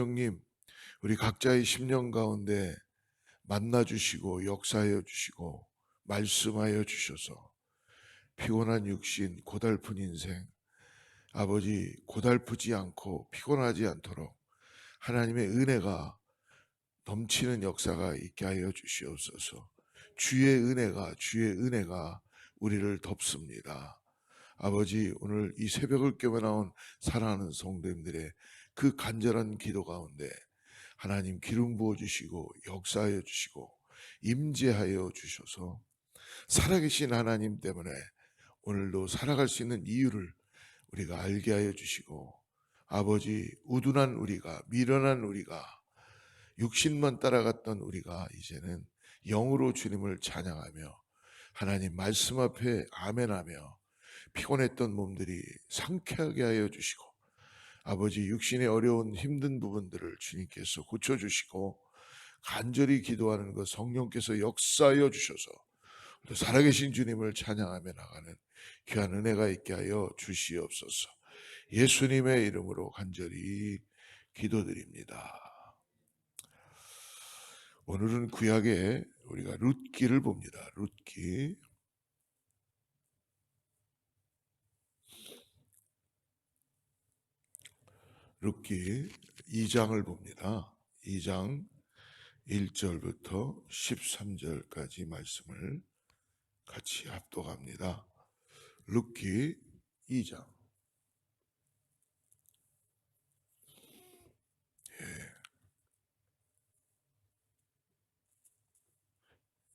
성령님, 우리 각자의 심령 가운데 만나 주시고 역사하여 주시고 말씀하여 주셔서 피곤한 육신, 고달픈 인생, 아버지 고달프지 않고 피곤하지 않도록 하나님의 은혜가 넘치는 역사가 있게 하여 주시옵소서. 주의 은혜가 우리를 덮습니다. 아버지, 오늘 이 새벽을 깨워 나온 사랑하는 성도님들의 그 간절한 기도 가운데 하나님 기름 부어 주시고 역사하여 주시고 임재하여 주셔서 살아계신 하나님 때문에 오늘도 살아갈 수 있는 이유를 우리가 알게 하여 주시고, 아버지, 우둔한 우리가, 미련한 우리가, 육신만 따라갔던 우리가 이제는 영으로 주님을 찬양하며 하나님 말씀 앞에 아멘하며 피곤했던 몸들이 상쾌하게 하여 주시고, 아버지, 육신의 어려운 힘든 부분들을 주님께서 고쳐주시고 간절히 기도하는 것 성령께서 역사하여 주셔서 또 살아계신 주님을 찬양하며 나가는 귀한 은혜가 있게 하여 주시옵소서. 예수님의 이름으로 간절히 기도드립니다. 오늘은 구약에 우리가 룻기를 봅니다. 룻기. 룻기 2장을 봅니다. 2장 1절부터 13절까지 말씀을 같이 합독합니다. 룻기 2장.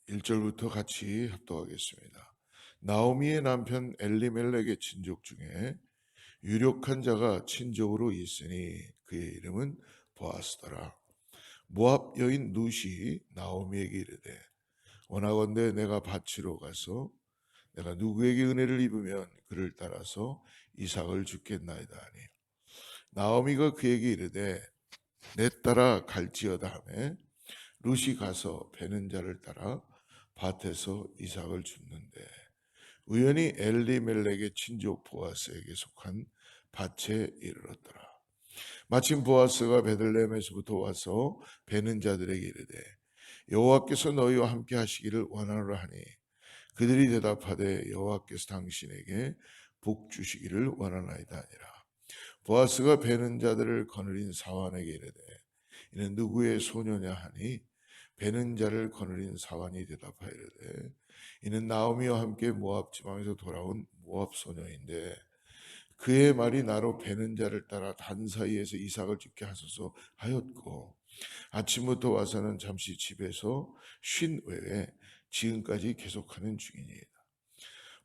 1절부터 같이 합독하겠습니다. 나오미의 남편 엘리멜렉의 친족 중에 유력한 자가 친족으로 있으니 그의 이름은 보아스더라. 모압 여인 룻이 나오미에게 이르되 원하건대 내가 밭으로 가서 내가 누구에게 은혜를 입으면 그를 따라서 이삭을 주겠나이다 하니 나오미가 그에게 이르되 내 따라 갈지어다 하매 룻이 가서 베는 자를 따라 밭에서 이삭을 줍는데 우연히 엘리멜렉의 친족 보아스에게 속한 밭에 이르렀더라. 마침 보아스가 베들레헴에서부터 와서 베는 자들에게 이르되 여호와께서 너희와 함께 하시기를 원하노라 하니 그들이 대답하되 여호와께서 당신에게 복 주시기를 원하나이다 하니라. 보아스가 베는 자들을 거느린 사환에게 이르되 이는 누구의 소녀냐 하니 베는 자를 거느린 사환이 대답하여 이르되 이는 나오미와 함께 모압 지방에서 돌아온 모압 소녀인데 그의 말이 나로 베는 자를 따라 단 사이에서 이삭을 죽게 하소서 하였고 아침부터 와서는 잠시 집에서 쉰 외에 지금까지 계속하는 중이니이다.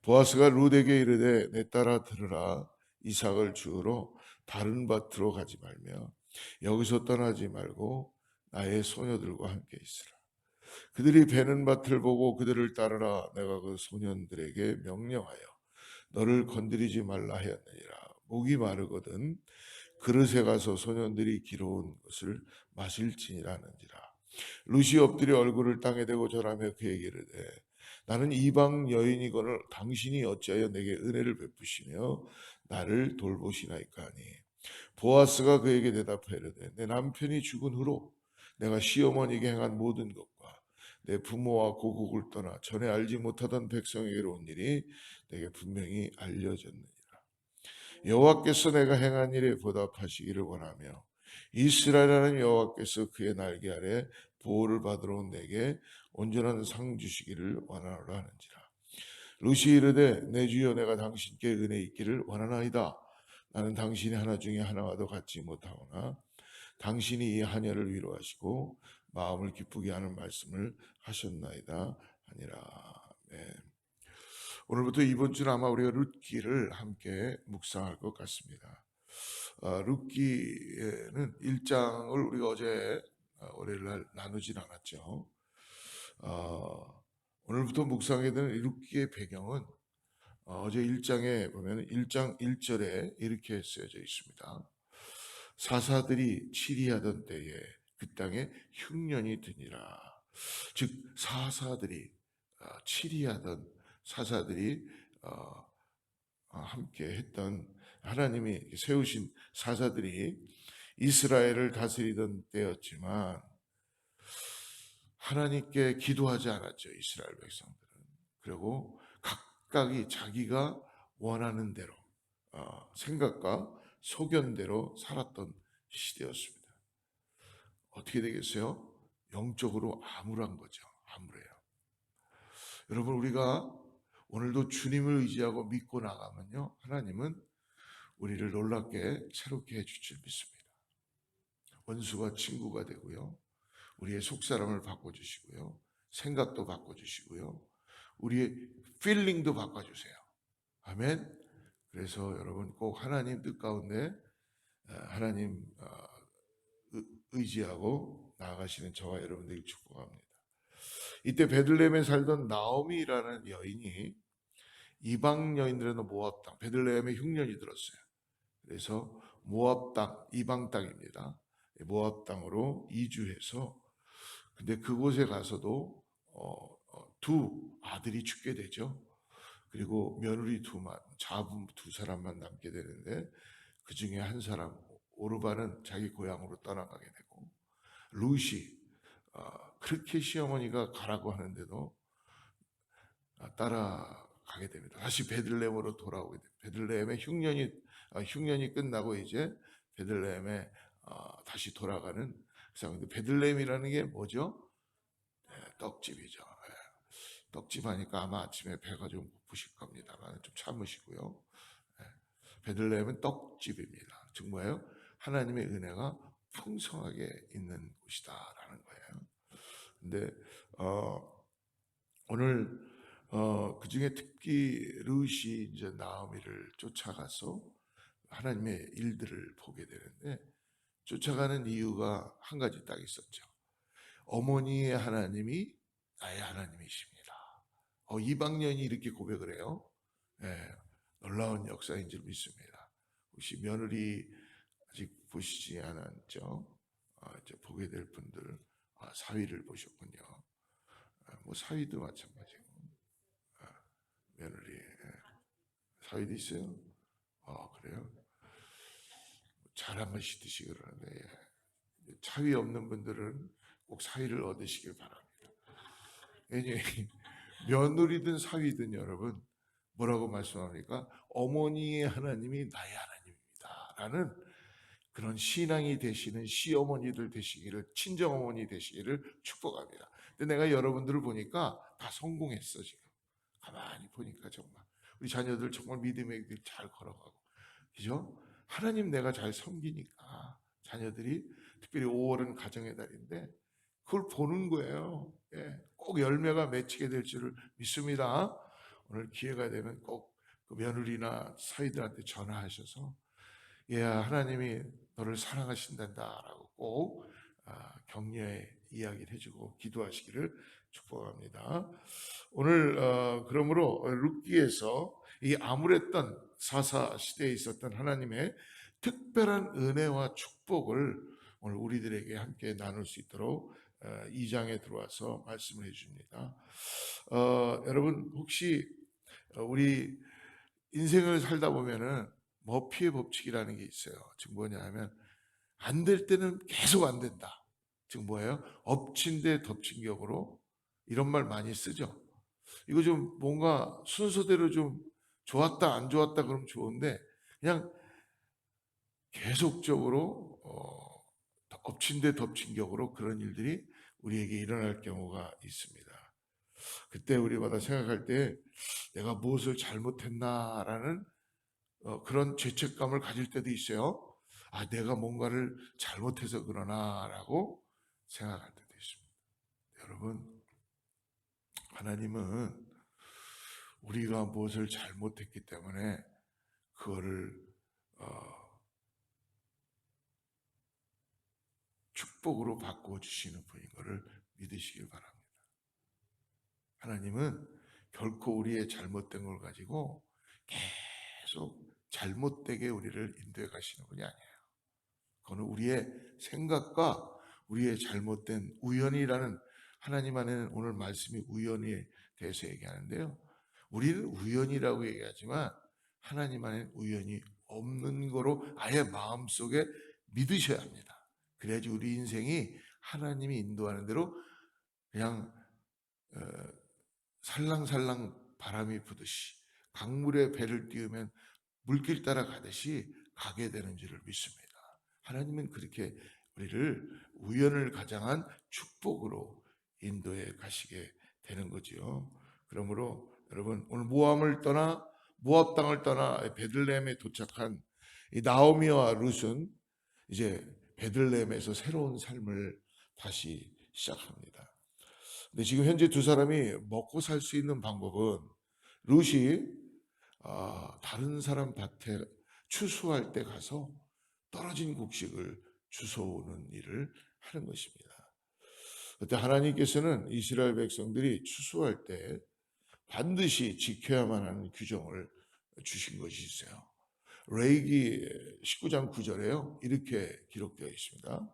보아스가 룻에게 이르되 내 따라 들으라. 이삭을 주우러 다른 밭으로 가지 말며 여기서 떠나지 말고 나의 소녀들과 함께 있으라. 그들이 베는 밭을 보고 그들을 따르라. 내가 그 소년들에게 명령하여 너를 건드리지 말라 하였느니라. 목이 마르거든 그릇에 가서 소년들이 기러온 것을 마실지니라는지라. 룻이 엎드려 얼굴을 땅에 대고 절하며 그에게 이르되 나는 이방 여인이거늘 당신이 어찌하여 내게 은혜를 베푸시며 나를 돌보시나이까 하니 보아스가 그에게 대답하여 이르되 내 남편이 죽은 후로 내가 시어머니에게 행한 모든 것과 내 부모와 고국을 떠나 전에 알지 못하던 백성에게로 온 일이 내게 분명히 알려졌느니라. 여호와께서 내가 행한 일에 보답하시기를 원하며 이스라엘하는 여호와께서 그의 날개 아래 보호를 받으러 온 내게 온전한 상 주시기를 원하노라 하는지라. 룻이 이르되 내 주여 내가 당신께 은혜 있기를 원하나이다. 나는 당신이 하나 중에 하나와도 같지 못하오나 당신이 이 하녀를 위로하시고 마음을 기쁘게 하는 말씀을 하셨나이다 하니라. 네. 오늘부터 이번 주는 아마 우리가 룻기를 함께 묵상할 것 같습니다. 룻기에는 1장을 우리가 어제 월요일 날 나누진 않았죠. 오늘부터 묵상하게 되는 룻기의 배경은 어제 1장에 보면 1장 1절에 이렇게 쓰여져 있습니다. 사사들이 치리하던 때에 그 땅에 흉년이 드니라. 즉 사사들이 치리하던 사사들이 함께 했던 하나님이 세우신 사사들이 이스라엘을 다스리던 때였지만 하나님께 기도하지 않았죠, 이스라엘 백성들은. 그리고 각각이 자기가 원하는 대로 생각과 소견대로 살았던 시대였습니다. 어떻게 되겠어요? 영적으로 암울한 거죠. 암울해요. 여러분, 우리가 오늘도 주님을 의지하고 믿고 나가면요, 하나님은 우리를 놀랍게 새롭게 해줄 줄 믿습니다. 원수가 친구가 되고요, 우리의 속사람을 바꿔주시고요, 생각도 바꿔주시고요, 우리의 필링도 바꿔주세요. 아멘. 그래서 여러분 꼭 하나님 뜻 가운데 하나님 의지하고 나아가시는 저와 여러분들이 축복합니다. 이때 베들레헴에 살던 나오미라는 여인이 이방 여인들의 모압 땅, 베들레헴에 흉년이 들었어요. 그래서 모압 땅, 이방 땅입니다. 모압 땅으로 이주해서, 근데 그곳에 가서도 두 아들이 죽게 되죠. 그리고 며느리 자부 두 사람만 남게 되는데, 그 중에 한 사람 오르바는 자기 고향으로 떠나가게 되고, 루시 그렇게 시어머니가 가라고 하는데도 따라가게 됩니다. 다시 베들레헴으로 돌아오게 됩니다. 베들레헴의 흉년이 끝나고 이제 베들레헴에 다시 돌아가는 상황인데, 베들레헴이라는 게 뭐죠? 네, 떡집이죠. 네. 떡집 하니까 아마 아침에 배가 좀 고프실 겁니다만 좀 참으시고요. 네. 베들레헴은 떡집입니다. 즉 뭐예요? 하나님의 은혜가 풍성하게 있는 곳이다라는 거예요. 근데 오늘 그 중에 특히 룻이 이제 나오미를 쫓아가서 하나님의 일들을 보게 되는데, 쫓아가는 이유가 한 가지 딱 있었죠. 어머니의 하나님이 나의 하나님이십니다. 이방년이 이렇게 고백을 해요. 예, 놀라운 역사인 줄 믿습니다. 혹시 며느리 아직 보시지 않았죠? 이제 보게 될 분들 사위를 보셨군요. 뭐 사위도 마찬가지고 며느리 사위도 있어요. 그래요? 잘 한 번씩 드시기 그러는데, 사위 없는 분들은 꼭 사위를 얻으시길 바랍니다. 왜냐하면 며느리든 사위든 여러분 뭐라고 말씀합니까? 어머니의 하나님이 나의 하나님입니다 라는 그런 신앙이 되시는 시어머니들 되시기를, 친정어머니 되시기를 축복합니다. 근데 내가 여러분들을 보니까 다 성공했어. 지금 가만히 보니까 정말 우리 자녀들 정말 믿음의 길 잘 걸어가고, 그죠? 하나님 내가 잘 섬기니까 자녀들이, 특별히 5월은 가정의 달인데 그걸 보는 거예요. 예, 꼭 열매가 맺히게 될 줄을 믿습니다. 오늘 기회가 되면 꼭 그 며느리나 사위들한테 전화하셔서, 예, 하나님이 너를 사랑하신단다라고 꼭 격려의 이야기를 해주고 기도하시기를 축복합니다. 오늘 그러므로 룻기에서 이 암울했던 사사 시대에 있었던 하나님의 특별한 은혜와 축복을 오늘 우리들에게 함께 나눌 수 있도록 2장에 들어와서 말씀을 해줍니다. 여러분 혹시 우리 인생을 살다 보면은 머피의 법칙이라는 게 있어요. 즉 뭐냐 하면 안 될 때는 계속 안 된다. 즉 뭐예요? 엎친 데 덮친 격으로, 이런 말 많이 쓰죠. 이거 좀 뭔가 순서대로 좀 좋았다 안 좋았다 그러면 좋은데, 그냥 계속적으로 엎친 데 덮친 격으로 그런 일들이 우리에게 일어날 경우가 있습니다. 그때 우리마다 생각할 때 내가 무엇을 잘못했나라는 그런 죄책감을 가질 때도 있어요. 내가 뭔가를 잘못해서 그러나라고 생각할 때도 있습니다. 여러분, 하나님은 우리가 무엇을 잘못했기 때문에 그거를 축복으로 바꾸어 주시는 분인 것을 믿으시길 바랍니다. 하나님은 결코 우리의 잘못된 걸 가지고 계속 잘못되게 우리를 인도해 가시는 분이 아니에요. 그거는 우리의 생각과 우리의 잘못된 우연이라는, 하나님 안에는 오늘 말씀이 우연에 대해서 얘기하는데요. 우리는 우연이라고 얘기하지만 하나님 안에는 우연이 없는 거로 아예 마음속에 믿으셔야 합니다. 그래야지 우리 인생이 하나님이 인도하는 대로 그냥 살랑살랑 바람이 부듯이 강물에 배를 띄우면 물길 따라 가듯이 가게 되는 줄을 믿습니다. 하나님은 그렇게 우리를 우연을 가장한 축복으로 인도해 가시게 되는 거지요. 그러므로 여러분 오늘 모압 땅을 떠나 베들레헴에 도착한 이 나오미와 룻은 이제 베들레헴에서 새로운 삶을 다시 시작합니다. 근데 지금 현재 두 사람이 먹고 살 수 있는 방법은 룻이 다른 사람 밭에 추수할 때 가서 떨어진 곡식을 주워오는 일을 하는 것입니다. 그때 하나님께서는 이스라엘 백성들이 추수할 때 반드시 지켜야만 하는 규정을 주신 것이 있어요. 레위기 19장 9절에요. 이렇게 기록되어 있습니다.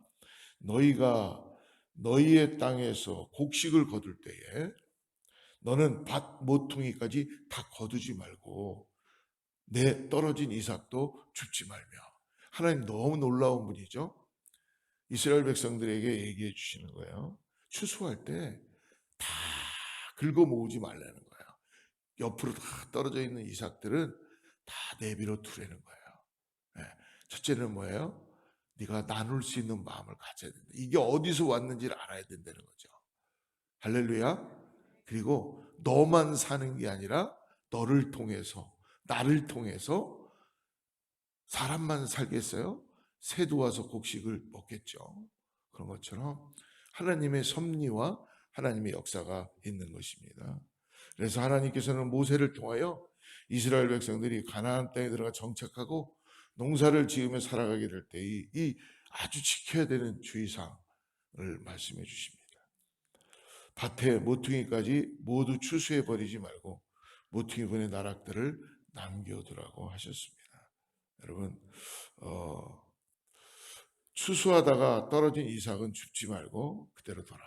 너희가 너희의 땅에서 곡식을 거둘 때에 너는 밭 모퉁이까지 다 거두지 말고 내 떨어진 이삭도 줍지 말며. 하나님 너무 놀라운 분이죠. 이스라엘 백성들에게 얘기해 주시는 거예요. 추수할 때 다 긁어 모으지 말라는 거예요. 옆으로 다 떨어져 있는 이삭들은 다 내비로 두라는 거예요. 네. 첫째는 뭐예요? 네가 나눌 수 있는 마음을 가져야 된다. 이게 어디서 왔는지를 알아야 된다는 거죠. 할렐루야. 그리고 너만 사는 게 아니라 너를 통해서, 나를 통해서 사람만 살겠어요? 새도 와서 곡식을 먹겠죠. 그런 것처럼 하나님의 섭리와 하나님의 역사가 있는 것입니다. 그래서 하나님께서는 모세를 통하여 이스라엘 백성들이 가나안 땅에 들어가 정착하고 농사를 지으며 살아가게 될 때 이 아주 지켜야 되는 주의사항을 말씀해 주십니다. 밭에 모퉁이까지 모두 추수해 버리지 말고 모퉁이분의 나락들을 남겨두라고 하셨습니다. 여러분 추수하다가 떨어진 이삭은 줍지 말고 그대로 둬라.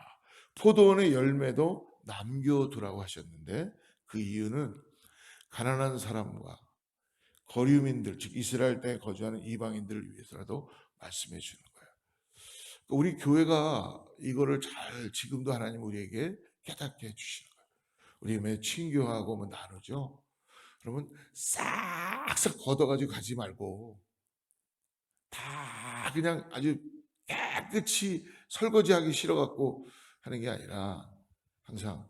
포도원의 열매도 남겨두라고 하셨는데 그 이유는 가난한 사람과 거류민들, 즉 이스라엘 땅에 거주하는 이방인들을 위해서라도 말씀해 주는 거예요. 우리 교회가 이거를 잘 지금도 하나님 우리에게 깨닫게 해주시는 거예요. 우리 매 친교하고 뭐 나누죠. 그러면 싹싹 걷어가지고 가지 말고 다 그냥 아주 깨끗이 설거지하기 싫어갖고 하는 게 아니라 항상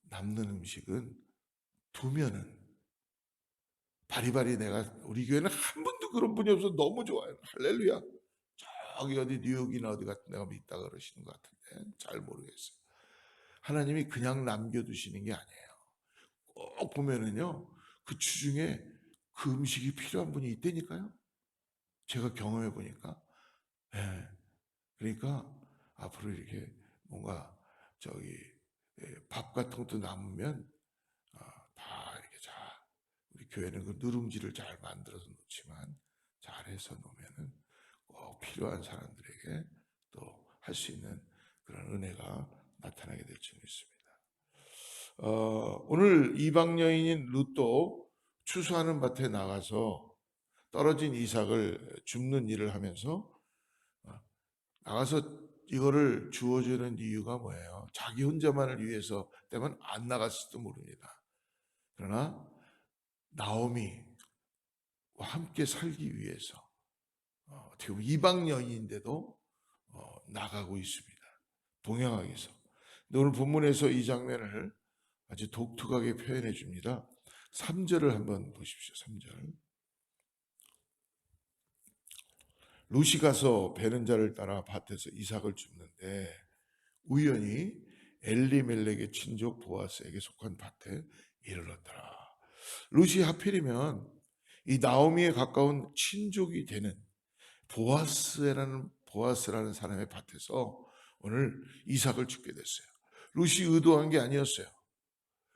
남는 음식은 두면은 바리바리 내가 우리 교회는 한 분도 그런 분이 없어서 너무 좋아요. 할렐루야. 저기 어디 뉴욕이나 어디 같은 데가 있다 그러시는 것 같은데 잘 모르겠어요. 하나님이 그냥 남겨두시는 게 아니에요. 꼭 보면은요 그 주중에 그 음식이 필요한 분이 있다니까요. 제가 경험해 보니까. 예. 그러니까 앞으로 이렇게 뭔가 저기 밥 같은 것도 남으면 다 이렇게 잘 우리 교회는 그 누룽지를 잘 만들어서 놓지만 잘해서 놓으면은 꼭 필요한 사람들에게 또 할 수 있는 그런 은혜가 나타나게 될 줄 믿습니다. 오늘 이방 여인인 룻도 추수하는 밭에 나가서 떨어진 이삭을 줍는 일을 하면서 나가서 이거를 주어주는 이유가 뭐예요? 자기 혼자만을 위해서 때문에 안 나갔을지도 모릅니다. 그러나 나오미와 함께 살기 위해서 어떻게 보면 이방 여인인데도 나가고 있습니다. 동행하기 위해서. 근데 오늘 본문에서 이 장면을 아주 독특하게 표현해 줍니다. 3절을 한번 보십시오. 3절. 룻이 가서 베는 자를 따라 밭에서 이삭을 줍는데 우연히 엘리멜렉의 친족 보아스에게 속한 밭에 이르렀더라. 룻이 하필이면 이 나오미에 가까운 친족이 되는 보아스라는 사람의 밭에서 오늘 이삭을 줍게 됐어요. 룻이 의도한 게 아니었어요.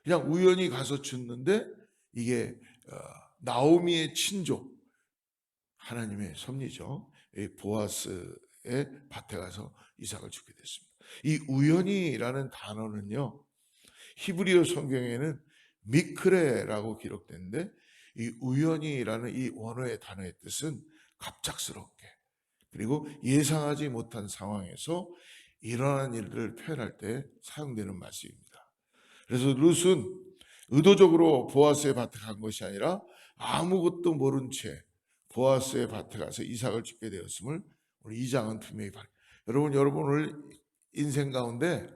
그냥 우연히 가서 줬는데 이게 나오미의 친족, 하나님의 섭리죠. 이 보아스의 밭에 가서 이삭을 줍게 됐습니다. 이 우연이라는 단어는요, 히브리어 성경에는 미크레라고 기록되는데 이 우연이라는 이 원어의 단어의 뜻은 갑작스럽게, 그리고 예상하지 못한 상황에서 일어난 일들을 표현할 때 사용되는 말씀입니다. 그래서 룻은 의도적으로 보아스의 밭에 간 것이 아니라 아무것도 모른 채 보아스의 밭에 가서 이삭을 죽게 되었음을 우리 2장은 분명히 여러분 오늘 인생 가운데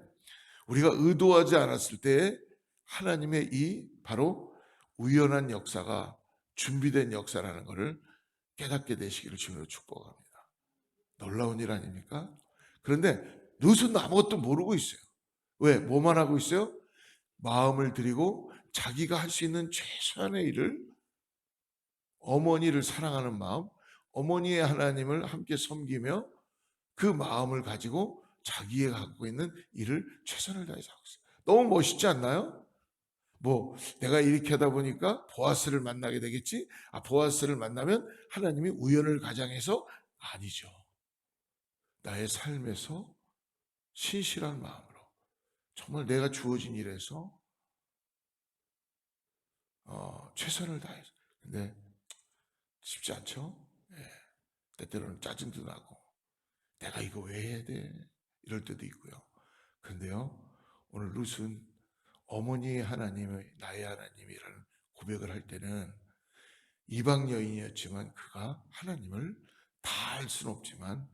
우리가 의도하지 않았을 때 하나님의 이 바로 우연한 역사가 준비된 역사라는 것을 깨닫게 되시기를 주님으로 축복합니다. 놀라운 일 아닙니까? 그런데 룻은 아무것도 모르고 있어요. 왜? 뭐만 하고 있어요? 마음을 들이고 자기가 할 수 있는 최소한의 일을, 어머니를 사랑하는 마음, 어머니의 하나님을 함께 섬기며 그 마음을 가지고 자기가 갖고 있는 일을 최선을 다해서 하고 있어요. 너무 멋있지 않나요? 뭐 내가 이렇게 하다 보니까 보아스를 만나게 되겠지? 보아스를 만나면 하나님이 우연을 가장해서, 아니죠. 나의 삶에서 신실한 마음으로 정말 내가 주어진 일에서 최선을 다해서. 근데 쉽지 않죠? 예. 때때로는 짜증도 나고 내가 이거 왜 해야 돼? 이럴 때도 있고요. 그런데요, 오늘 룻은 어머니의 하나님의 나의 하나님이라는 고백을 할 때는 이방 여인이었지만 그가 하나님을 다 알 수는 없지만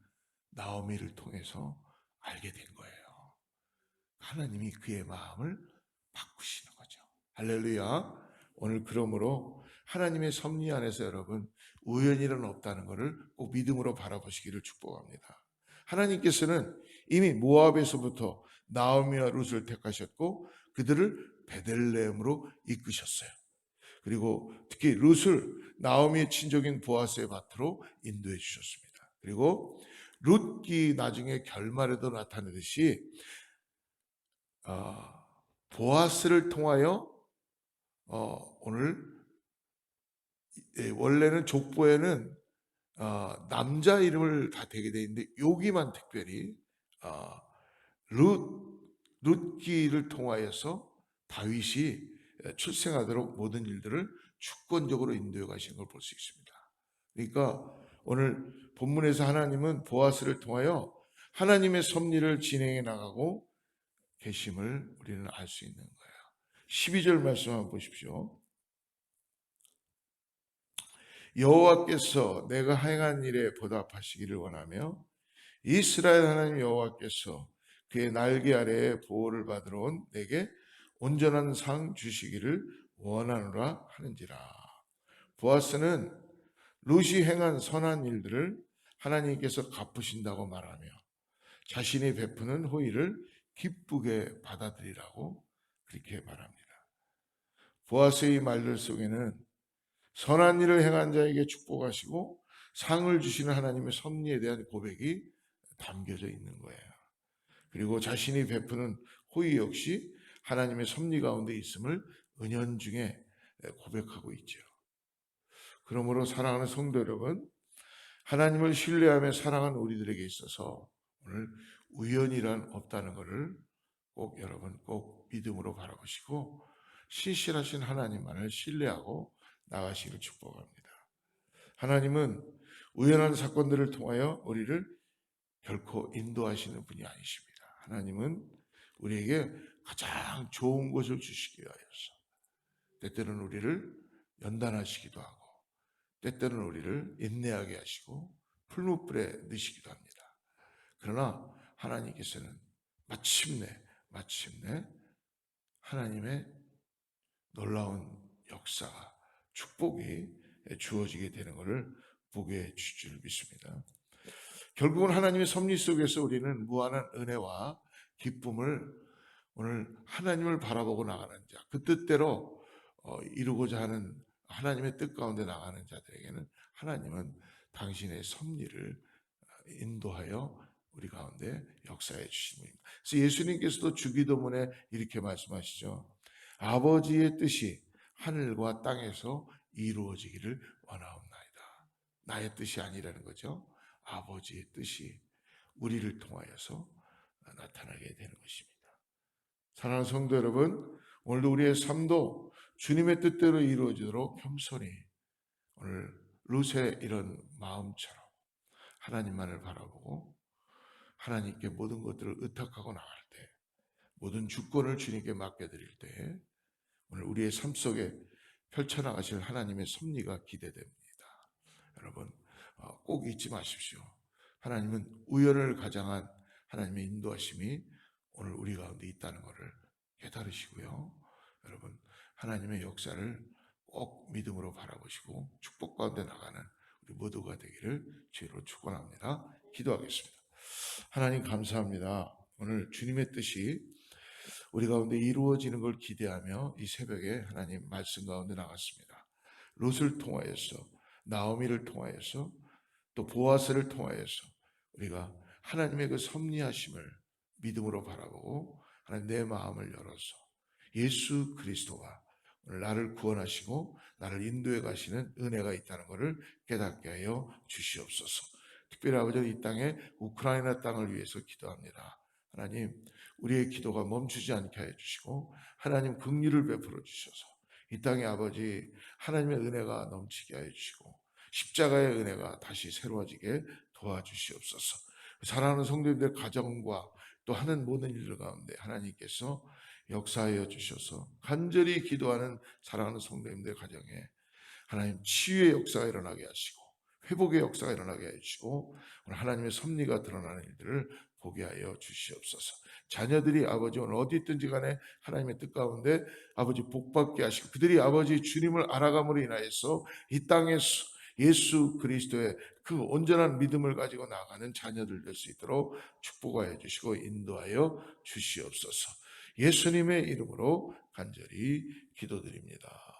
나오미를 통해서 알게 된 거예요. 하나님이 그의 마음을 바꾸시는 거죠. 할렐루야. 오늘 그러므로 하나님의 섭리 안에서 여러분 우연이란 없다는 것을 꼭 믿음으로 바라보시기를 축복합니다. 하나님께서는 이미 모압에서부터 나오미와 룻을 택하셨고 그들을 베들레헴으로 이끄셨어요. 그리고 특히 룻을 나오미의 친족인 보아스의 밭으로 인도해 주셨습니다. 그리고 룻기 나중에 결말에도 나타내듯이 보아스를 통하여 오늘 원래는 족보에는 남자 이름을 다 대게 돼 있는데 여기만 특별히 룻기를 통하여서 다윗이 출생하도록 모든 일들을 주권적으로 인도해 가신 걸 볼 수 있습니다. 그러니까 오늘 본문에서 하나님은 보아스를 통하여 하나님의 섭리를 진행해 나가고 계심을 우리는 알 수 있는 거예요. 12절 말씀 한번 보십시오. 여호와께서 내가 행한 일에 보답하시기를 원하며 이스라엘 하나님 여호와께서 그의 날개 아래에 보호를 받으러 온 내게 온전한 상 주시기를 원하노라 하는지라. 보아스는 룻이 행한 선한 일들을 하나님께서 갚으신다고 말하며 자신이 베푸는 호의를 기쁘게 받아들이라고 그렇게 말합니다. 보아스의 말들 속에는 선한 일을 행한 자에게 축복하시고 상을 주시는 하나님의 섭리에 대한 고백이 담겨져 있는 거예요. 그리고 자신이 베푸는 호의 역시 하나님의 섭리 가운데 있음을 은연중에 고백하고 있죠. 그러므로 사랑하는 성도 여러분, 하나님을 신뢰하며 사랑하는 우리들에게 있어서 오늘 우연이란 없다는 것을 꼭 여러분 꼭 믿음으로 바라보시고 신실하신 하나님만을 신뢰하고 나가시기를 축복합니다. 하나님은 우연한 사건들을 통하여 우리를 결코 인도하시는 분이 아니십니다. 하나님은 우리에게 가장 좋은 것을 주시기 위하여서 때때로는 우리를 연단하시기도 하고 때때로는 우리를 인내하게 하시고 풀무불에 넣으시기도 합니다. 그러나 하나님께서는 마침내 하나님의 놀라운 역사가 축복이 주어지게 되는 것을 보게 해주실 줄 믿습니다. 결국은 하나님의 섭리 속에서 우리는 무한한 은혜와 기쁨을 오늘 하나님을 바라보고 나가는 자, 그 뜻대로 이루고자 하는 하나님의 뜻 가운데 나가는 자들에게는 하나님은 당신의 섭리를 인도하여 우리 가운데 역사해 주십니다. 그래서 예수님께서도 주기도문에 이렇게 말씀하시죠. 아버지의 뜻이 하늘과 땅에서 이루어지기를 원하옵나이다. 나의 뜻이 아니라는 거죠. 아버지의 뜻이 우리를 통하여서 나타나게 되는 것입니다. 사랑하는 성도 여러분, 오늘도 우리의 삶도 주님의 뜻대로 이루어지도록 겸손히 오늘 룻의 이런 마음처럼 하나님만을 바라보고 하나님께 모든 것들을 의탁하고 나갈 때, 모든 주권을 주님께 맡겨드릴 때 오늘 우리의 삶 속에 펼쳐나가실 하나님의 섭리가 기대됩니다. 여러분 꼭 잊지 마십시오. 하나님은 우연을 가장한 하나님의 인도하심이 오늘 우리 가운데 있다는 것을 깨달으시고요. 여러분 하나님의 역사를 꼭 믿음으로 바라보시고 축복 가운데 나가는 우리 모두가 되기를 주로 축원합니다. 기도하겠습니다. 하나님 감사합니다. 오늘 주님의 뜻이 우리 가운데 이루어지는 걸 기대하며 이 새벽에 하나님 말씀 가운데 나갔습니다. 롯을 통하여서, 나오미를 통하여서, 또 보아스를 통하여서 우리가 하나님의 그 섭리하심을 믿음으로 바라보고 하나님 내 마음을 열어서 예수 그리스도가 오늘 나를 구원하시고 나를 인도해 가시는 은혜가 있다는 것을 깨닫게 하여 주시옵소서. 특별히 아버지 이 땅에 우크라이나 땅을 위해서 기도합니다. 하나님 우리의 기도가 멈추지 않게 하여 주시고 하나님 긍휼을 베풀어 주셔서 이 땅에 아버지 하나님의 은혜가 넘치게 하여 주시고 십자가의 은혜가 다시 새로워지게 도와주시옵소서. 사랑하는 성도님들 가정과 또 하는 모든 일들 가운데 하나님께서 역사하여 주셔서 간절히 기도하는 사랑하는 성도님들 가정에 하나님 치유의 역사가 일어나게 하시고 회복의 역사가 일어나게 해주시고 오늘 하나님의 섭리가 드러나는 일들을 보게 하여 주시옵소서. 자녀들이 아버지 오늘 어디 있든지 간에 하나님의 뜻 가운데 아버지 복받게 하시고 그들이 아버지 주님을 알아감으로 인하여서 이 땅에서 예수 그리스도의 그 온전한 믿음을 가지고 나가는 자녀들 될 수 있도록 축복하여 주시고 인도하여 주시옵소서. 예수님의 이름으로 간절히 기도드립니다.